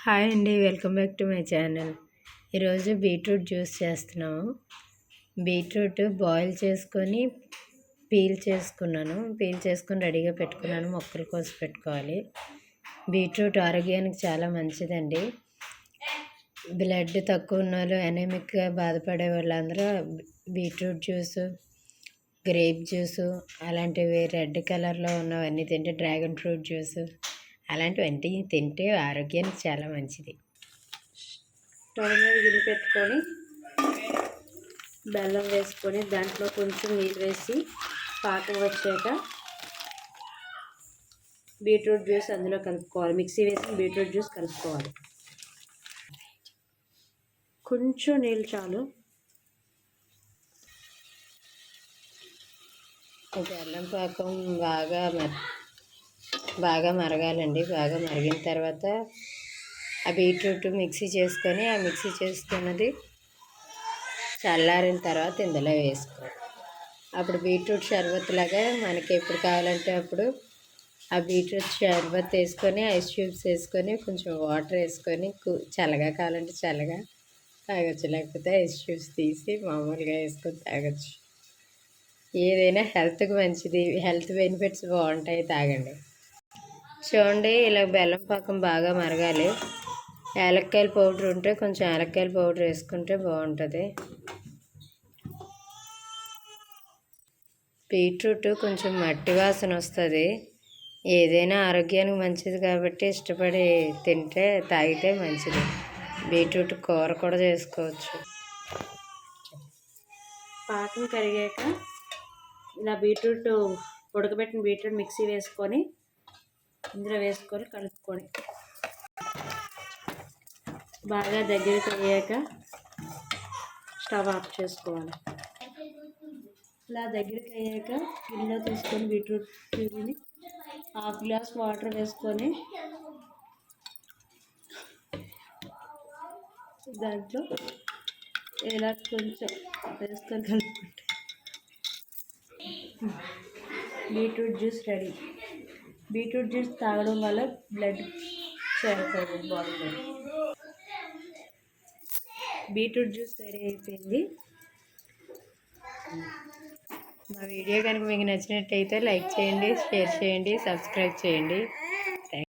Hi అండి, welcome back to my channel. ఈరోజు beetroot juice చేస్తున్నాము. బీట్రూట్ బాయిల్ చేసుకొని పీల్ చేసుకొని రెడీగా పెట్టుకున్నాను. మొక్కలు కోసి పెట్టుకోవాలి. బీట్రూట్ ఆరోగ్యానికి చాలా మంచిదండి. బ్లడ్ తక్కువ ఉన్న వాళ్ళు, ఎనీమిక్గా బాధపడే వాళ్ళందరూ బీట్రూట్ జ్యూసు, గ్రేప్ జ్యూసు అలాంటివి రెడ్ కలర్లో ఉన్నవన్నీ తింటే, డ్రాగన్ ఫ్రూట్ జ్యూసు అలాంటివన్నీ తింటే ఆరోగ్యానికి చాలా మంచిది. స్టవ్ మీద గిన్నె పెట్టుకొని బెల్లం వేసుకొని దాంట్లో కొంచెం నీళ్ళు వేసి పాకం వచ్చాక బీట్రూట్ జ్యూస్ అందులో కలుపుకోవాలి. మిక్సీ వేసి బీట్రూట్ జ్యూస్ కలుపుకోవాలి. కొంచెం నీళ్ళు చాలు. బెల్లం పాకం బాగా మరగాలండి. బాగా మరిగిన తర్వాత ఆ బీట్రూట్ మిక్సీ చేసుకున్నది చల్లారిన తర్వాత ఇందులో వేసుకోవాలి. అప్పుడు బీట్రూట్ షర్బత్ లాగా మనకి ఎప్పుడు కావాలంటే అప్పుడు ఆ బీట్రూట్ షర్బత్ వేసుకొని, ఐస్ క్యూబ్స్ వేసుకొని, కొంచెం వాటర్ వేసుకొని చల్లగా కావాలంటే చల్లగా తాగొచ్చు, లేకపోతే ఐస్ క్యూబ్స్ తీసి మామూలుగా వేసుకొని తాగొచ్చు. ఏదైనా హెల్త్కి మంచిది. హెల్త్ బెనిఫిట్స్ బాగుంటాయి, తాగండి. చూడండి, ఇలా బెల్లం పాకం బాగా మరగాలి. యాలక్కాయల పౌడర్ ఉంటే కొంచెం యాలక్కాయల పౌడర్ వేసుకుంటే బాగుంటుంది. బీట్రూట్ కొంచెం మట్టి వాసన వస్తుంది. ఏదైనా ఆరోగ్యానికి మంచిది కాబట్టి ఇష్టపడి తాగితే మంచిది. బీట్రూట్ కూర కూడా చేసుకోవచ్చు. పాకం కరిగాక ఇలా ఉడకబెట్టిన బీట్రూట్ మిక్సీ వేసుకొని ఇందులో వేసుకొని కలుపుకొని బాగా దగ్గరికి అయ్యాక స్టవ్ ఆఫ్ చేసుకోవాలి. ఇలా దగ్గరికి అయ్యాక గిన్నెలో తీసుకొని బీట్రూట్ ప్యూరీని హాఫ్ గ్లాస్ వాటర్ వేసుకొని దాంట్లో ఇలా కొంచెం వేసుకొని కలుపుకుంటే beetroot juice ready. Beetroot juice తాగడం వల్ల బ్లడ్ చేరుతుంది బాడీలో. బీట్రూట్ జ్యూస్ రెడీ అయిపోయింది. మా వీడియో కనుక మీకు నచ్చినట్టయితే లైక్ చేయండి, షేర్ చేయండి, సబ్స్క్రైబ్ చేయండి.